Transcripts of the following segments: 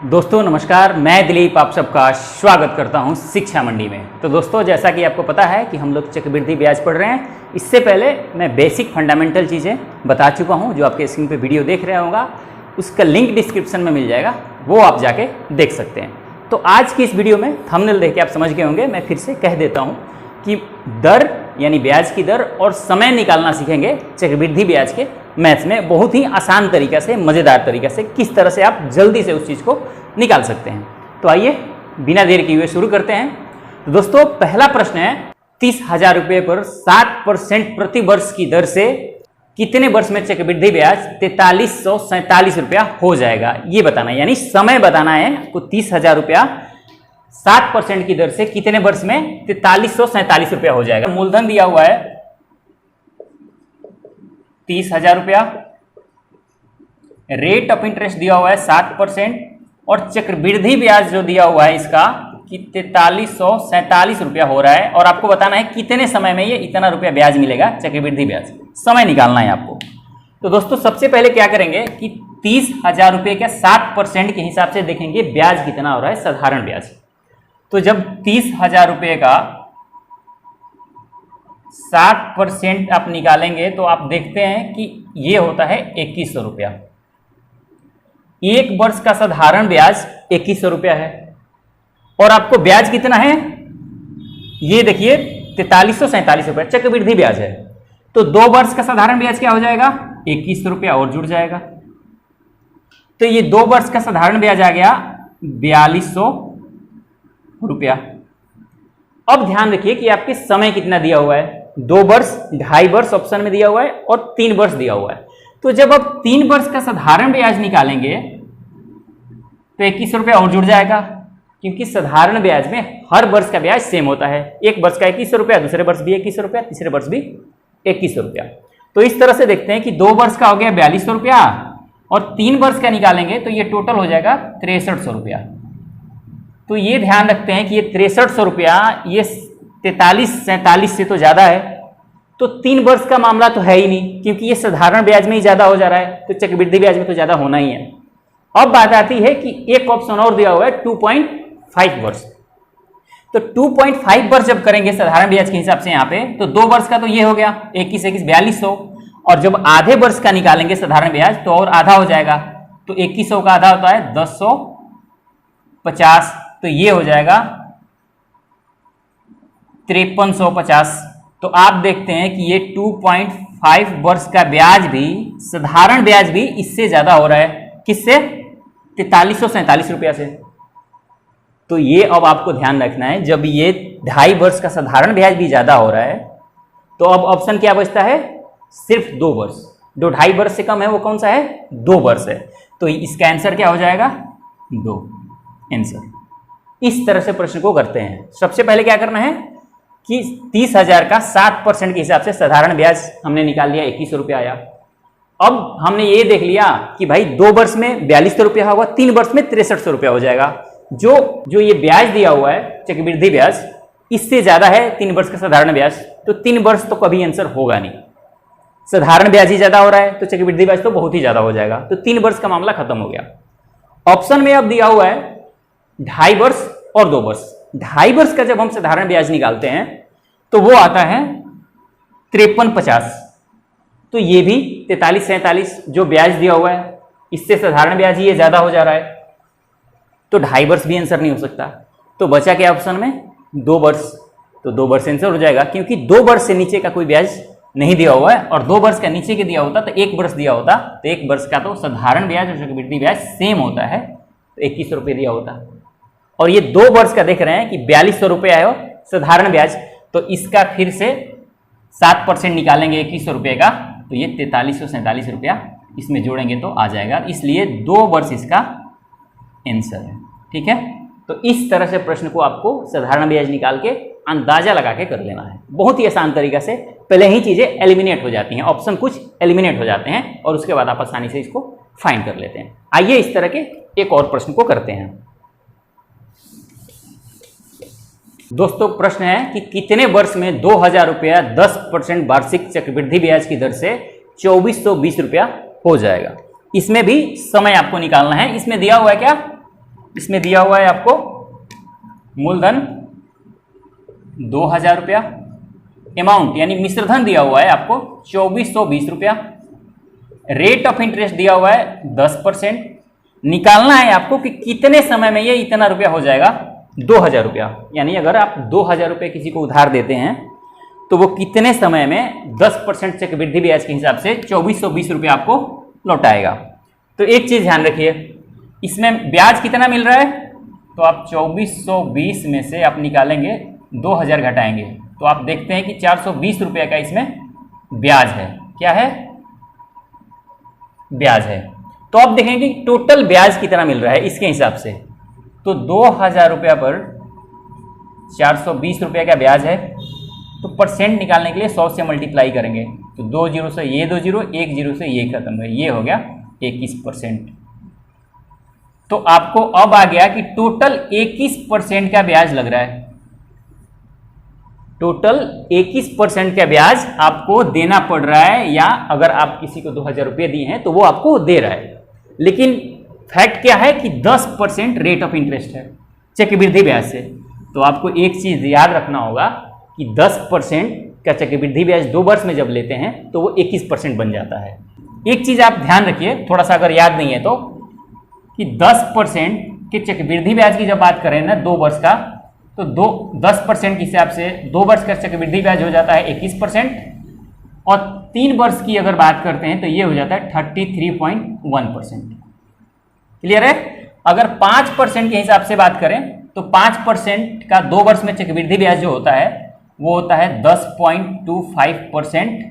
दोस्तों नमस्कार, मैं दिलीप आप सबका स्वागत करता हूं शिक्षा मंडी में। तो दोस्तों जैसा कि आपको पता है कि हम लोग चक्रवृद्धि ब्याज पढ़ रहे हैं। इससे पहले मैं बेसिक फंडामेंटल चीज़ें बता चुका हूं, जो आपके स्क्रीन पे वीडियो देख रहे होगा उसका लिंक डिस्क्रिप्शन में मिल जाएगा, वो आप जाके देख सकते हैं। तो आज की इस वीडियो में थंबनेल देख के आप समझ गए होंगे, मैं फिर से कह देता हूँ कि दर यानी ब्याज की दर और समय निकालना सीखेंगे चक्रवृद्धि ब्याज के मैथ्स में, बहुत ही आसान तरीका से, मज़ेदार तरीका से, किस तरह से आप जल्दी से उस चीज़ को निकाल सकते हैं। तो आइए बिना देर किए हुए शुरू करते हैं। तो दोस्तों पहला प्रश्न है, 30,000 रुपये पर 7% प्रति वर्ष की दर से कितने वर्ष में चक्रवृद्धि ब्याज 4347 रुपया हो जाएगा, ये बताना है। यानी समय बताना है आपको। 30,000 रुपया 7% की दर से कितने वर्ष में 4347 रुपया हो जाएगा। मूलधन दिया हुआ है 30,000 रुपया, रेट ऑफ इंटरेस्ट दिया हुआ है 7%, और चक्रवृद्धि ब्याज जो दिया हुआ है इसका कि 4347 रुपया हो रहा है। और आपको बताना है कितने समय में ये इतना रुपया ब्याज मिलेगा, चक्रवृद्धि ब्याज। समय निकालना है आपको। तो दोस्तों सबसे पहले क्या करेंगे कि 30,000 रुपये के 7% के हिसाब से देखेंगे ब्याज कितना हो रहा है, साधारण ब्याज। तो जब 30,000 रुपये का 7% आप निकालेंगे तो आप देखते हैं कि ये होता है 2100 रुपया। एक वर्ष का साधारण ब्याज 2100 रुपया है, और आपको ब्याज कितना है ये देखिए 4347 रुपया चक्रवृद्धि ब्याज है। तो 2 वर्ष का साधारण ब्याज क्या हो जाएगा, 2100 रुपया और जुड़ जाएगा। तो ये 2 वर्ष का साधारण ब्याज आ गया 4200 रुपया। अब ध्यान रखिए कि आपके समय कितना दिया हुआ है, 2 वर्ष, 2.5 वर्ष ऑप्शन में दिया हुआ है और 3 वर्ष दिया हुआ है। तो जब आप 3 वर्ष का साधारण ब्याज निकालेंगे तो 2100 रुपया और जुड़ जाएगा, क्योंकि साधारण ब्याज में हर वर्ष का ब्याज सेम होता है। एक वर्ष का 2100 रुपया, दूसरे वर्ष भी 2100 रुपया, तीसरे वर्ष भी 2100 रुपया। तो इस तरह से देखते हैं कि 2 वर्ष का हो गया 4200 रुपया, और 3 वर्ष का निकालेंगे तो ये टोटल हो जाएगा 6300 रुपया। तो ये ध्यान रखते हैं कि ये 6300 रुपया ये 4347 से तो ज़्यादा है। तो 3 वर्ष का मामला तो है ही नहीं, क्योंकि ये साधारण ब्याज में ही ज़्यादा हो जा रहा है, तो चक्रवृद्धि ब्याज में तो ज़्यादा होना ही है। अब बात आती है कि एक ऑप्शन और दिया हुआ है 2.5 वर्ष। तो 2.5 वर्ष जब करेंगे साधारण ब्याज के हिसाब से यहाँ पे, तो 2 वर्ष का तो ये हो गया 21 4200, और जब आधे वर्ष का निकालेंगे साधारण ब्याज तो और आधा हो जाएगा। तो 2100 का आधा होता है 1050, तो ये हो जाएगा 5350। तो आप देखते हैं कि ये 2.5 वर्ष का ब्याज भी, साधारण ब्याज भी इससे ज्यादा हो रहा है। किससे? 4347 रुपया से। तो ये अब आपको ध्यान रखना है, जब ये 2.5 वर्ष का साधारण ब्याज भी ज्यादा हो रहा है तो अब ऑप्शन क्या बचता है, सिर्फ 2 वर्ष। जो 2.5 वर्ष से कम है वो कौन सा है, 2 वर्ष है। तो इसका आंसर क्या हो जाएगा, 2 आंसर। इस तरह से प्रश्न को करते हैं। सबसे पहले क्या करना है कि 30,000 का 7% के हिसाब से साधारण ब्याज हमने निकाल लिया, 2100 रुपया आया। अब हमने ये देख लिया कि भाई 2 वर्ष में 4200 रुपया होगा, 3 वर्ष में 6300 रुपया हो जाएगा। जो ये ब्याज दिया हुआ है चक्रवृद्धि ब्याज, इससे ज्यादा है 3 वर्ष का साधारण ब्याज। तो 3 वर्ष तो कभी आंसर होगा नहीं, साधारण ब्याज ही ज्यादा हो रहा है तो चक्रवृद्धि ब्याज तो बहुत ही ज्यादा हो जाएगा। तो 3 वर्ष का मामला खत्म हो गया। ऑप्शन में अब दिया हुआ है 2.5 वर्ष और 2 वर्ष। 2.5 वर्ष का जब हम साधारण ब्याज निकालते हैं तो वो आता है 5350। तो ये भी 4347 जो ब्याज दिया हुआ है, इससे साधारण ब्याज ही ये ज्यादा हो जा रहा है। तो 2.5 वर्ष भी आंसर नहीं हो सकता। तो बचा क्या ऑप्शन में, 2 वर्ष। तो 2 वर्ष आंसर हो जाएगा, क्योंकि 2 वर्ष से नीचे का कोई ब्याज नहीं दिया हुआ है, और 2 वर्ष का नीचे के दिया होता तो 1 वर्ष दिया होता, तो 1 वर्ष का तो साधारण ब्याज और चक्रवृद्धि ब्याज सेम होता है, तो 2100 रुपये दिया होता। और ये 2 वर्ष का देख रहे हैं कि 4200 रुपये है साधारण ब्याज, तो इसका फिर से 7% निकालेंगे 2100 रुपये का, तो ये 4347 रुपया इसमें जोड़ेंगे तो आ जाएगा। इसलिए 2 वर्ष इसका आंसर है। ठीक है, तो इस तरह से प्रश्न को आपको साधारण ब्याज निकाल के अंदाजा लगा के कर लेना है। बहुत ही आसान तरीका से पहले ही चीजें एलिमिनेट हो जाती हैं, ऑप्शन कुछ एलिमिनेट हो जाते हैं, और उसके बाद आप आसानी से इसको फाइंड कर लेते हैं। आइए इस तरह के एक और प्रश्न को करते हैं। दोस्तों प्रश्न है कि कितने वर्ष में 2000 रुपया 10% वार्षिक चक्रवृद्धि ब्याज की दर से 2420 रुपया हो जाएगा। इसमें भी समय आपको निकालना है। इसमें दिया हुआ है क्या, इसमें दिया हुआ है आपको मूलधन 2000 रुपया, अमाउंट यानी मिश्रधन दिया हुआ है आपको 2420 रुपया, रेट ऑफ इंटरेस्ट दिया हुआ है 10%। निकालना है आपको कि कितने समय में ये इतना रुपया हो जाएगा, 2000 रुपया। यानी अगर आप 2000 रुपये किसी को उधार देते हैं तो वो कितने समय में 10% चक्रवृद्धि ब्याज के हिसाब से 2420 रुपया आपको लौटाएगा। तो एक चीज ध्यान रखिए, इसमें ब्याज कितना मिल रहा है, तो आप 2420 में से आप निकालेंगे 2000 घटाएंगे तो आप देखते हैं कि 420 रुपये का इसमें ब्याज है। क्या है, ब्याज है। तो आप देखेंगे कि टोटल ब्याज कितना मिल रहा है इसके हिसाब से, तो 2000 रुपया पर 420 रुपये का ब्याज है। तो परसेंट निकालने के लिए 100 से मल्टीप्लाई करेंगे तो 2 जीरो से ये 2 जीरो, 1 जीरो से ये खत्म है, ये हो गया 21%। तो आपको अब आ गया कि टोटल 21% का ब्याज लग रहा है। टोटल 21% का ब्याज आपको देना पड़ रहा है, या अगर आप किसी को 2000 रुपये दिए हैं तो वो आपको दे रहा है। लेकिन फैक्ट क्या है कि 10% रेट ऑफ इंटरेस्ट है चक्रवृद्धि ब्याज से। तो आपको एक चीज याद रखना होगा कि 10% का चक्रवृद्धि ब्याज 2 वर्ष में जब लेते हैं तो वो 21% बन जाता है। एक चीज आप ध्यान रखिए, थोड़ा सा अगर याद नहीं है तो, कि 10% के चक्रवृद्धि ब्याज की जब बात करें ना 2 वर्ष का, तो 10% के हिसाब से 2 वर्ष का चक्रवृद्धि ब्याज हो जाता है 21%, और 3 वर्ष की अगर बात करते हैं तो ये हो जाता है 33.1%। क्लियर है। अगर 5% के हिसाब से बात करें तो 5% का 2 वर्ष में चक्रवृद्धि ब्याज जो होता है वो होता है 10.25%,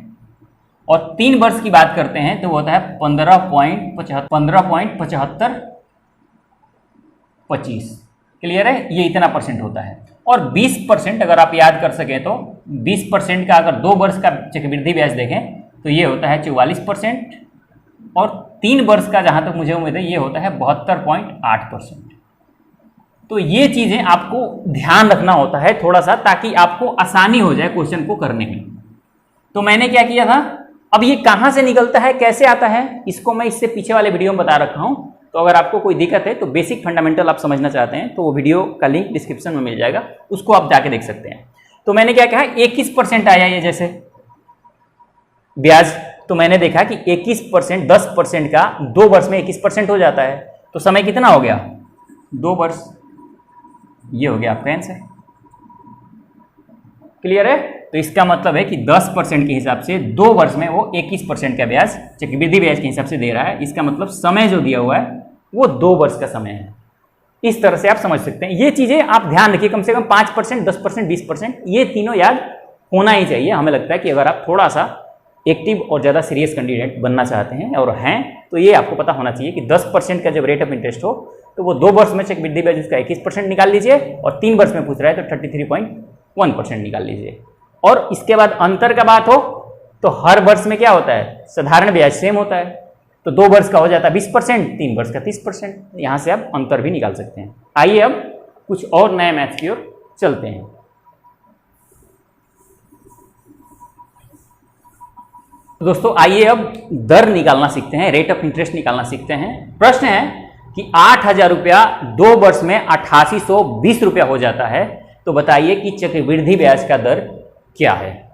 और 3 वर्ष की बात करते हैं तो वो होता है 15.7525। क्लियर है, ये इतना परसेंट होता है। और 20% अगर आप याद कर सकें तो 20% का अगर 2 वर्ष का चक्रवृद्धि ब्याज देखें तो ये होता है 44%, और 3 वर्ष का जहां तक मुझे उम्मीद है ये होता है 72.8%। तो ये चीजें आपको ध्यान रखना होता है थोड़ा सा, ताकि आपको आसानी हो जाए क्वेश्चन को करने में। तो मैंने क्या किया था, अब ये कहां से निकलता है, कैसे आता है, इसको मैं इससे पीछे वाले वीडियो में बता रखा हूं। तो अगर आपको कोई दिक्कत है तो बेसिक फंडामेंटल आप समझना चाहते हैं तो वो वीडियो का लिंक डिस्क्रिप्शन में मिल जाएगा, उसको आप जाके देख सकते हैं। तो मैंने क्या कहा, 21% आया ये जैसे ब्याज, तो मैंने देखा कि 21%, 10% का 2 वर्ष में 21% हो जाता है, तो समय कितना हो गया, 2 वर्ष। ये हो गया आपका आंसर। क्लियर है। तो इसका मतलब है कि 10% के हिसाब से 2 वर्ष में वो 21% का ब्याज चक्रवृद्धि ब्याज के हिसाब से दे रहा है। इसका मतलब समय जो दिया हुआ है वो 2 वर्ष का समय है। इस तरह से आप समझ सकते हैं। ये चीजें आप ध्यान रखिए, कम से कम 5%, 10%, 20%, ये तीनों याद होना ही चाहिए। हमें लगता है कि अगर आप थोड़ा सा एक्टिव और ज़्यादा सीरियस कैंडिडेट बनना चाहते हैं और हैं तो ये आपको पता होना चाहिए कि 10% का जब रेट ऑफ इंटरेस्ट हो तो वो 2 वर्ष में चक्रवृद्धि ब्याज उसका 21% निकाल लीजिए, और 3 वर्ष में पूछ रहा है तो 33.1% निकाल लीजिए। और इसके बाद अंतर का बात हो तो हर वर्ष में क्या होता है, साधारण ब्याज सेम होता है, तो 2 वर्ष का हो जाता है 20%, 3 वर्ष का 30%। यहाँ से आप अंतर भी निकाल सकते हैं। आइए अब कुछ और नए मैथ्स की ओर चलते हैं। दोस्तों आइए अब दर निकालना सीखते हैं, रेट ऑफ इंटरेस्ट निकालना सीखते हैं। प्रश्न है कि 8000 रुपया 2 वर्ष में 8820 रुपया हो जाता है, तो बताइए कि चक्रवृद्धि ब्याज का दर क्या है।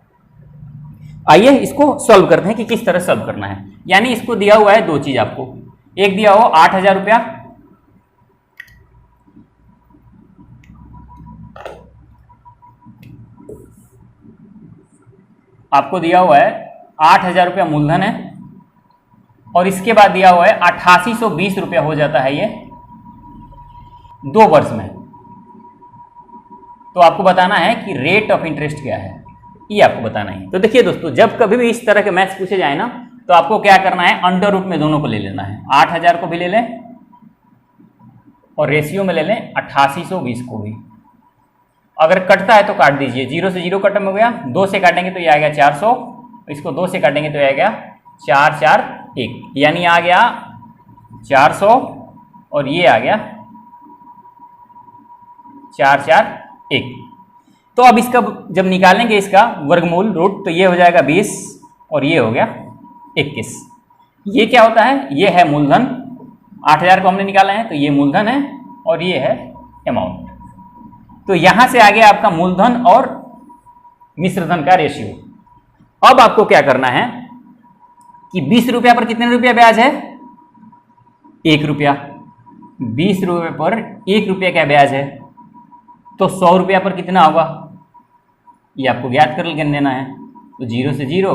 आइए इसको सॉल्व करते हैं कि किस तरह सॉल्व करना है। यानी इसको दिया हुआ है 2 चीज आपको, एक दिया हो 8000 रुपया, आपको दिया हुआ है 8000 रुपया मूलधन है, और इसके बाद दिया हुआ है 8820 रुपया हो जाता है ये 2 वर्ष में। तो आपको बताना है कि रेट ऑफ इंटरेस्ट क्या है, ये आपको बताना है। तो देखिए दोस्तों, जब कभी भी इस तरह के मैथ्स पूछे जाए ना तो आपको क्या करना है, अंडर रूट में दोनों को ले लेना है। 8000 को भी ले लें और रेशियो में ले लें 8820 को भी। अगर कटता है तो काट दीजिए, 0 से 0 खत्म हो गया, 2 से काटेंगे तो ये आ गया 400, इसको 2 से काटेंगे तो ये आ गया 441, यानी आ गया 400 और ये आ गया 441। तो अब इसका जब निकालेंगे इसका वर्गमूल रूट तो ये हो जाएगा 20 और ये हो गया 21। ये क्या होता है, ये है मूलधन। 8000 को हमने निकाला है तो ये मूलधन है और ये है अमाउंट। तो यहां से आगे आपका मूलधन और मिश्रधन का रेशियो। अब आपको क्या करना है कि 20 रुपया पर कितने रुपया ब्याज है? 1 रुपया। 20 रुपये पर 1 रुपया क्या ब्याज है? तो 100 रुपया पर कितना होगा ये आपको ज्ञात कर लेना है। तो 0 से 0,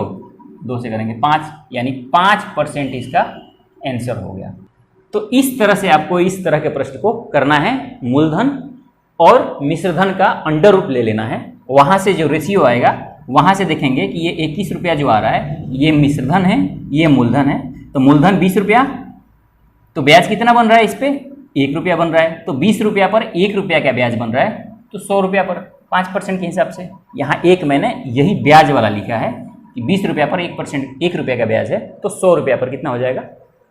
2 से करेंगे 5, यानी 5% इसका आंसर हो गया। तो इस तरह से आपको इस तरह के प्रश्न को करना है। मूलधन और मिश्रधन का अंडर रूट ले लेना है, वहां से जो रेशियो आएगा वहां से देखेंगे कि ये 21 रुपया जो आ रहा है ये मिश्रधन है, ये मूलधन है। तो मूलधन 20 रुपया, तो ब्याज कितना बन रहा है इस पे? 1 रुपया बन रहा है। तो 20 रुपया पर 1 रुपया का ब्याज बन रहा है, तो 100 रुपया पर 5% के हिसाब से। यहाँ एक मैंने यही ब्याज वाला लिखा है कि 20 रुपया पर 1 रुपया का ब्याज है, तो 100 रुपया पर कितना हो जाएगा?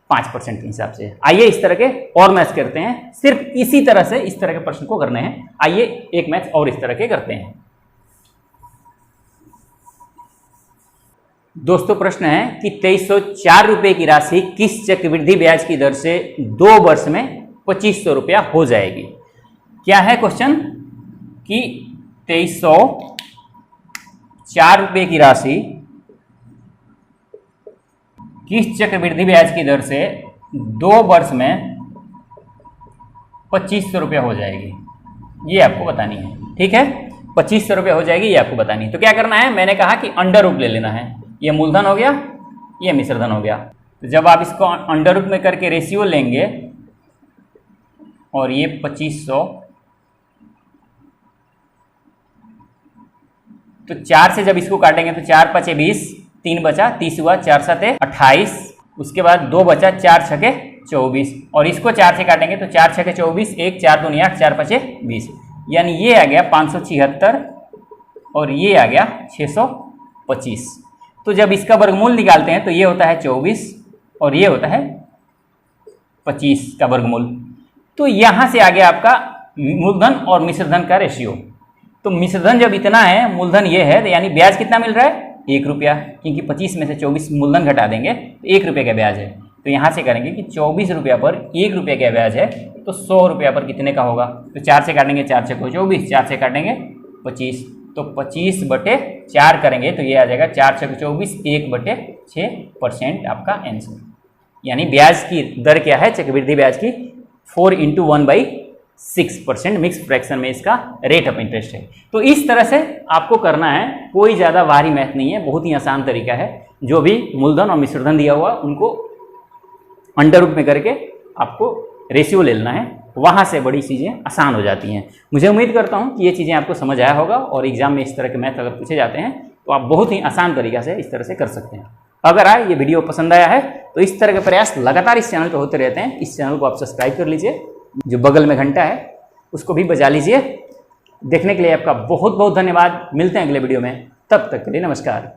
5% के हिसाब से। आइए इस तरह के और मैथ्स करते हैं। सिर्फ इसी तरह से इस तरह के प्रश्न को करने हैं। आइए एक मैथ्स और इस तरह के करते हैं। दोस्तों प्रश्न है कि 2304 रुपए की राशि किस चक्रवृद्धि ब्याज की दर से 2 वर्ष में 2500 रुपया हो जाएगी? क्या है क्वेश्चन कि 2304 रुपए की राशि किस चक्रवृद्धि ब्याज की दर से 2 वर्ष में 2500 रुपया हो जाएगी, ये आपको बतानी है। ठीक है, 2500 रुपया हो जाएगी ये आपको बतानी है। तो क्या करना है, मैंने कहा कि अंडर रूट ले लेना है। ये मूलधन हो गया, ये मिश्रधन हो गया। तो जब आप इसको अंडर रूट में करके रेशियो लेंगे और ये 2500, तो 4 से जब इसको काटेंगे तो 4 5 20, 3 बचा 30 हुआ, 4 7 28, उसके बाद 2 बचा, 4 6 24, और इसको 4 से काटेंगे तो 4 6 24, 1 4 2 8, 4 5 20, यानी ये आ गया 576 और ये आ गया 625। तो जब इसका वर्गमूल निकालते हैं तो ये होता है 24 और ये होता है 25 का वर्गमूल। तो यहां से आ गया आपका मूलधन और मिश्रधन का रेशियो। तो मिश्रधन जब इतना है, मूलधन ये है, तो यानी ब्याज कितना मिल रहा है? 1 रुपया, क्योंकि 25 में से 24 मूलधन घटा देंगे तो 1 रुपये का ब्याज है। तो यहाँ से करेंगे कि 24 रुपया पर 1 रुपये का ब्याज है, तो 100 रुपया पर कितने का होगा? तो 4 से काटेंगे, 4 6 24, 4 से काटेंगे 25, तो 25/4 करेंगे तो ये आ जाएगा 4 6 24, 1/6% आपका आंसर। यानी ब्याज की दर क्या है चक्रवृद्धि ब्याज की? 4 × 1/6% मिक्स फ्रैक्शन में इसका रेट ऑफ इंटरेस्ट है। तो इस तरह से आपको करना है, कोई ज़्यादा भारी मैथ नहीं है, बहुत ही आसान तरीका है। जो भी मूलधन और मिश्रधन दिया हुआ उनको अंडर रूट में करके आपको रेशियो ले लेना है, वहाँ से बड़ी चीज़ें आसान हो जाती हैं। मुझे उम्मीद करता हूँ कि ये चीज़ें आपको समझ आया होगा और एग्जाम में इस तरह के मैथ अगर पूछे जाते हैं तो आप बहुत ही आसान तरीक़ा से इस तरह से कर सकते हैं। अगर ये वीडियो पसंद आया है तो इस तरह के प्रयास लगातार इस चैनल पर होते रहते हैं। इस चैनल को आप सब्सक्राइब कर लीजिए, जो बगल में घंटा है उसको भी बजा लीजिए। देखने के लिए आपका बहुत बहुत धन्यवाद। मिलते हैं अगले वीडियो में, तब तक के लिए नमस्कार।